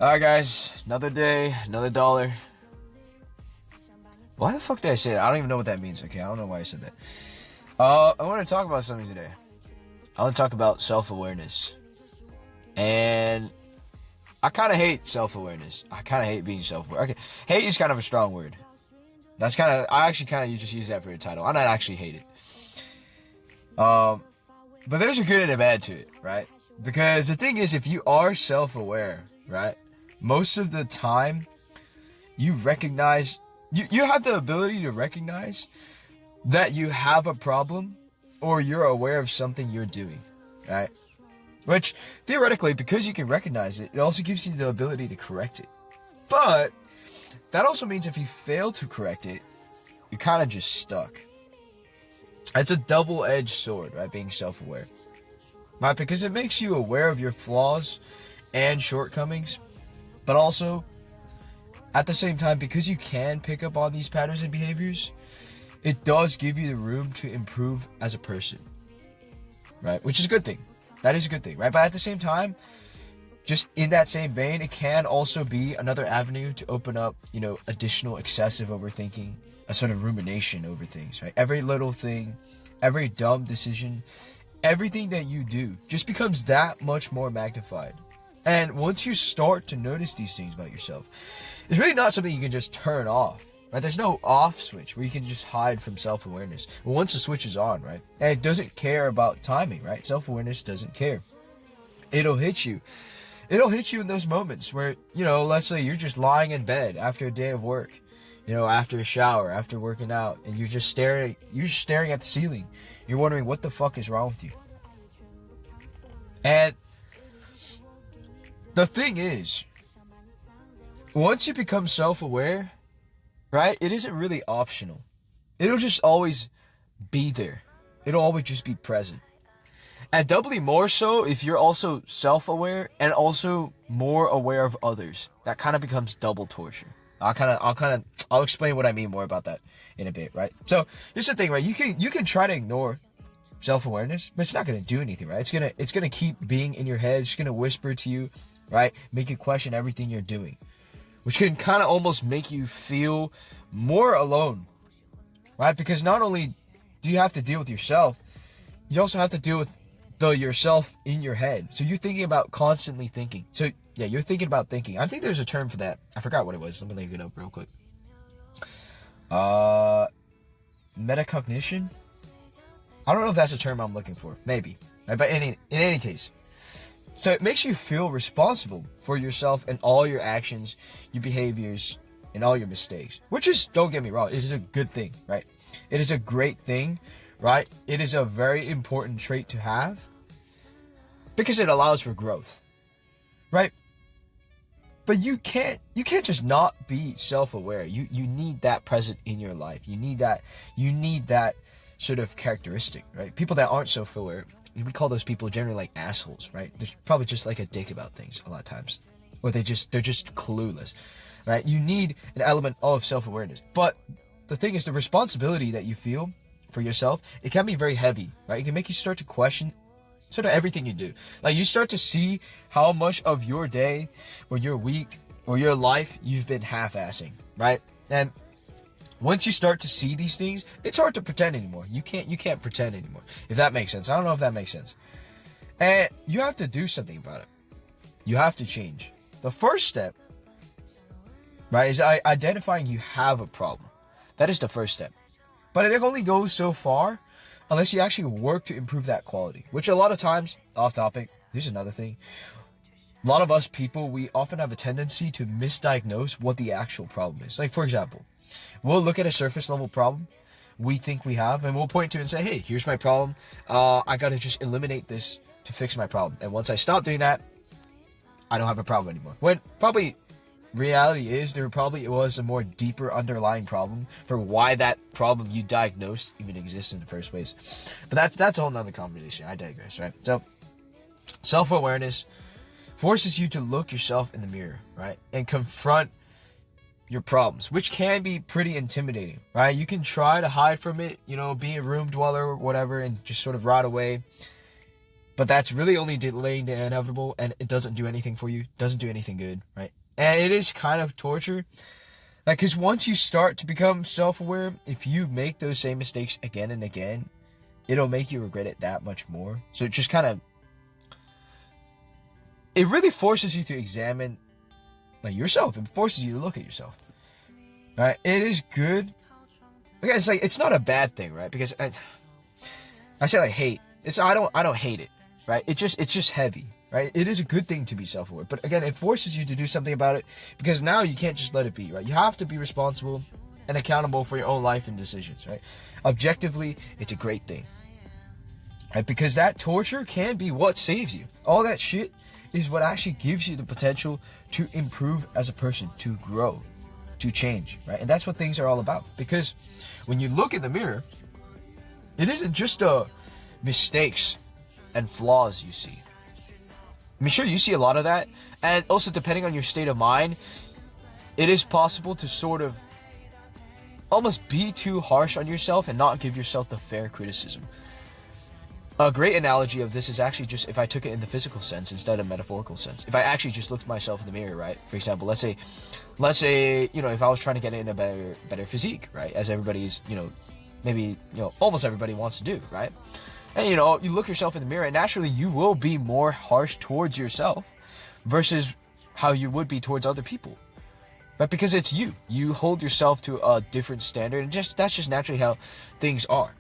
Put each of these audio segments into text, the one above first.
Alright guys, another day, another dollar. Why the fuck did I say that? I don't even know what that means. Okay, I don't know why I said that. I want to talk about something today. I want to talk about self-awareness. And I kind of hate self-awareness. I kind of hate being self-aware. Okay, hate is kind of a strong word. That's kind of, I actually kind of just use that for a title. I don't actually hate it. But there's a good and a bad to it, right? Because the thing is, if you are self-aware, right, most of the time you recognize, you have the ability to recognize that you have a problem or you're aware of something you're doing, right? Which, theoretically, because you can recognize it, it also gives you the ability to correct it. But that also means if you fail to correct it, you're kind of just stuck. It's a double-edged sword, right, being self-aware. Right, because it makes you aware of your flaws and shortcomings, but also, at the same time, because you can pick up on these patterns and behaviors, it does give you the room to improve as a person, right? Which is a good thing. That is a good thing, right? But at the same time, just in that same vein, it can also be another avenue to open up, additional excessive overthinking, a sort of rumination over things, right? Every little thing, every dumb decision, everything that you do just becomes that much more magnified. And once you start to notice these things about yourself, it's really not something you can just turn off, right? There's no off switch where you can just hide from self-awareness. Well, once the switch is on, right? And it doesn't care about timing, right? Self-awareness doesn't care. It'll hit you. It'll hit you in those moments where, let's say you're just lying in bed after a day of work, after a shower, after working out, and you're just staring at the ceiling. You're wondering what the fuck is wrong with you. And the thing is, once you become self-aware, right, it isn't really optional. It'll just always be there. It'll always just be present. And doubly more so if you're also self-aware and also more aware of others. That kind of becomes double torture. I'll explain what I mean more about that in a bit, right? So here's the thing, right? You can try to ignore self-awareness, but it's not going to do anything, right? It's gonna keep being in your head. It's gonna whisper to you, right? Make you question everything you're doing, which can kind of almost make you feel more alone, right? Because not only do you have to deal with yourself, you also have to deal with the yourself in your head. So you're thinking about constantly thinking. So yeah, you're thinking about thinking. I think there's a term for that. I forgot what it was. Let me look it up real quick. Metacognition. I don't know if that's a term I'm looking for. Maybe. Right? But in any case. So it makes you feel responsible for yourself and all your actions, your behaviors, and all your mistakes. Which is, don't get me wrong, it is a good thing, right? It is a great thing, right? It is a very important trait to have because it allows for growth, right? But you can't just not be self-aware. You need that present in your life. You need that sort of characteristic, right? People that aren't self-aware, we call those people generally like assholes, right? They're probably just like a dick about things a lot of times. Or they're just clueless, right? You need an element of self-awareness. But the thing is, the responsibility that you feel for yourself, it can be very heavy, right? It can make you start to question sort of everything you do. Like you start to see how much of your day or your week or your life you've been half-assing, right? And once you start to see these things, it's hard to pretend anymore. You can't pretend anymore, if that makes sense. I don't know if that makes sense. And you have to do something about it. You have to change. The first step, right, is identifying you have a problem. That is the first step. But it only goes so far unless you actually work to improve that quality. Which a lot of times, off topic, here's another thing. A lot of us people, we often have a tendency to misdiagnose what the actual problem is. Like, for example, we'll look at a surface level problem we think we have, and we'll point to it and say, hey, here's my problem. I got to just eliminate this to fix my problem. And once I stop doing that, I don't have a problem anymore. When probably reality is there probably was a more deeper underlying problem for why that problem you diagnosed even exists in the first place. But that's a whole nother conversation. I digress, right? So self-awareness forces you to look yourself in the mirror, right? And confront your problems, which can be pretty intimidating, right? You can try to hide from it, be a room dweller or whatever and just sort of rot away. But that's really only delaying the inevitable, and it doesn't do anything for you, doesn't do anything good, right? And it is kind of torture. Like, because once you start to become self-aware, if you make those same mistakes again and again, it'll make you regret it that much more. So it just kind of, it really forces you to examine, like, yourself. It forces you to look at yourself, right? It is good. Again, it's like, it's not a bad thing, right? Because I say like hate. I don't hate it, right? It's just heavy, right? It is a good thing to be self-aware, but again, it forces you to do something about it, because now you can't just let it be, right? You have to be responsible and accountable for your own life and decisions, right? Objectively, it's a great thing, right? Because that torture can be what saves you. All that shit is what actually gives you the potential to improve as a person, to grow, to change, right? And that's what things are all about. Because when you look in the mirror, it isn't just mistakes and flaws you see. I mean, sure, you see a lot of that. And also, depending on your state of mind, it is possible to sort of almost be too harsh on yourself and not give yourself the fair criticism. A great analogy of this is actually just if I took it in the physical sense instead of metaphorical sense. If I actually just looked at myself in the mirror, right? For example, let's say, if I was trying to get in a better physique, right? As everybody's, maybe, almost everybody wants to do, right? And, you look yourself in the mirror, and naturally you will be more harsh towards yourself versus how you would be towards other people, right? Because it's you. You hold yourself to a different standard, and that's just naturally how things are,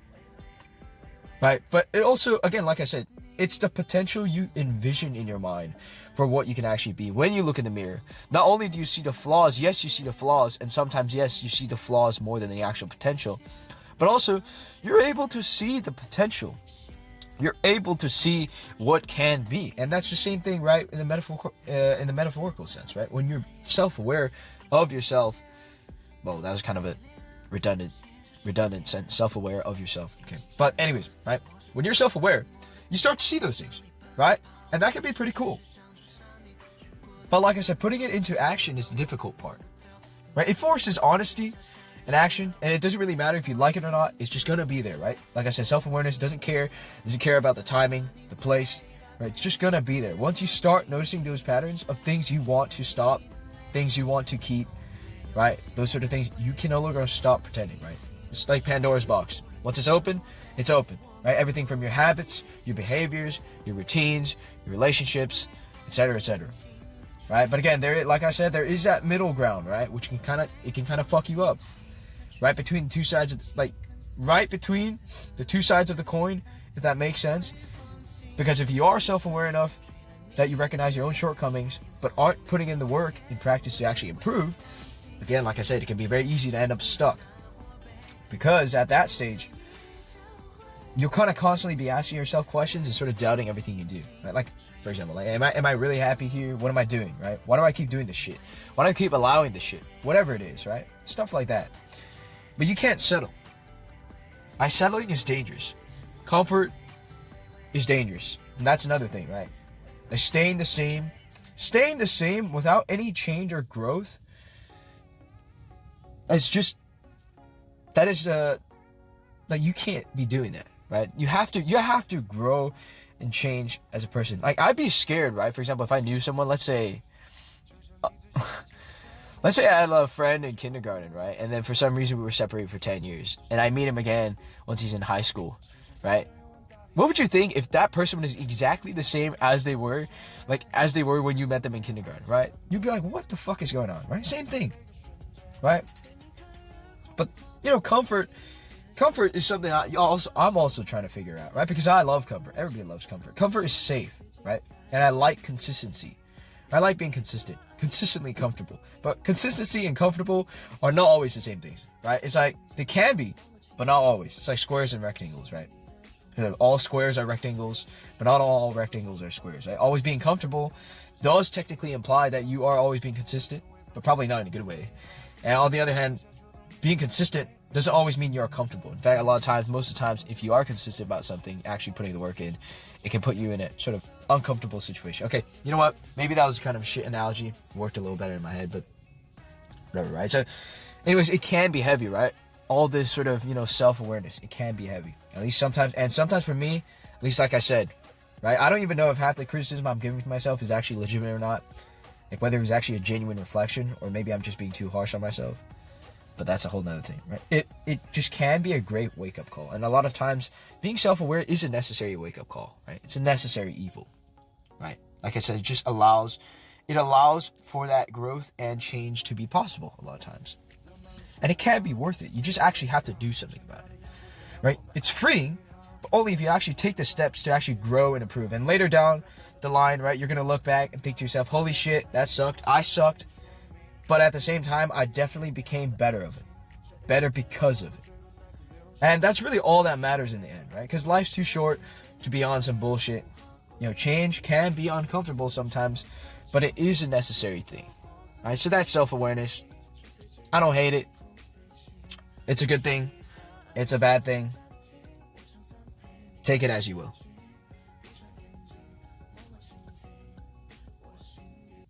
right? But it also, again, like I said, it's the potential you envision in your mind for what you can actually be. When you look in the mirror, not only do you see the flaws, yes, you see the flaws, and sometimes, yes, you see the flaws more than the actual potential, but also you're able to see the potential. You're able to see what can be. And that's the same thing, right, in the metaphorical sense, right? When you're self-aware of yourself, well, that was kind of a redundant sense, self-aware of yourself. Okay. But anyways, right? When you're self-aware, you start to see those things, right? And that can be pretty cool. But like I said, putting it into action is the difficult part, right? It forces honesty and action, and it doesn't really matter if you like it or not. It's just gonna be there, right? Like I said, self-awareness doesn't care about the timing, the place, right? It's just gonna be there. Once you start noticing those patterns of things you want to stop, things you want to keep, right? Those sort of things, you can no longer stop pretending, right? It's like Pandora's box. Once it's open, right? Everything from your habits, your behaviors, your routines, your relationships, etc., right? But again, like I said, there is that middle ground, right? Which can kind of fuck you up. Right between the two sides of the coin, if that makes sense. Because if you are self-aware enough that you recognize your own shortcomings, but aren't putting in the work in practice to actually improve, again, like I said, it can be very easy to end up stuck. Because at that stage, you'll kind of constantly be asking yourself questions and sort of doubting everything you do. Right? Like, for example, like, am I really happy here? What am I doing, right? Why do I keep doing this shit? Why do I keep allowing this shit? Whatever it is, right? Stuff like that. But you can't settle. Settling is dangerous. Comfort is dangerous. And that's another thing, right? Like staying the same without any change or growth, like you can't be doing that, right? You have to grow and change as a person. Like I'd be scared, right? For example, if I knew someone, let's say I had a friend in kindergarten, right? And then for some reason we were separated for 10 years. And I meet him again once he's in high school, right? What would you think if that person was exactly the same as they were when you met them in kindergarten, right? You'd be like, what the fuck is going on, right? Same thing, right? But, comfort is something I'm also trying to figure out, right? Because I love comfort. Everybody loves comfort. Comfort is safe, right? And I like consistency. I like being consistently comfortable. But consistency and comfortable are not always the same things, right? It's like, they can be, but not always. It's like squares and rectangles, right? All squares are rectangles, but not all rectangles are squares, right? Always being comfortable does technically imply that you are always being consistent, but probably not in a good way. And on the other hand, being consistent doesn't always mean you're comfortable. In fact, most of the times, if you are consistent about something, actually putting the work in, it can put you in a sort of uncomfortable situation. Okay, you know what? Maybe that was kind of a shit analogy. It worked a little better in my head, but whatever, right? So, anyways, it can be heavy, right? All this sort of, self-awareness, it can be heavy. At least sometimes, and sometimes for me, at least like I said, right? I don't even know if half the criticism I'm giving to myself is actually legitimate or not. Like whether it was actually a genuine reflection or maybe I'm just being too harsh on myself. But that's a whole nother thing, right? It just can be a great wake-up call. And a lot of times, being self-aware is a necessary wake-up call, right? It's a necessary evil, right? Like I said, it allows for that growth and change to be possible a lot of times. And it can be worth it. You just actually have to do something about it, right? It's freeing, but only if you actually take the steps to actually grow and improve. And later down the line, right, you're going to look back and think to yourself, holy shit, that sucked. I sucked. But at the same time, I definitely became better of it. Better because of it. And that's really all that matters in the end, right? Because life's too short to be on some bullshit. You know, change can be uncomfortable sometimes, but it is a necessary thing. All right, so that's self-awareness. I don't hate it. It's a good thing. It's a bad thing. Take it as you will.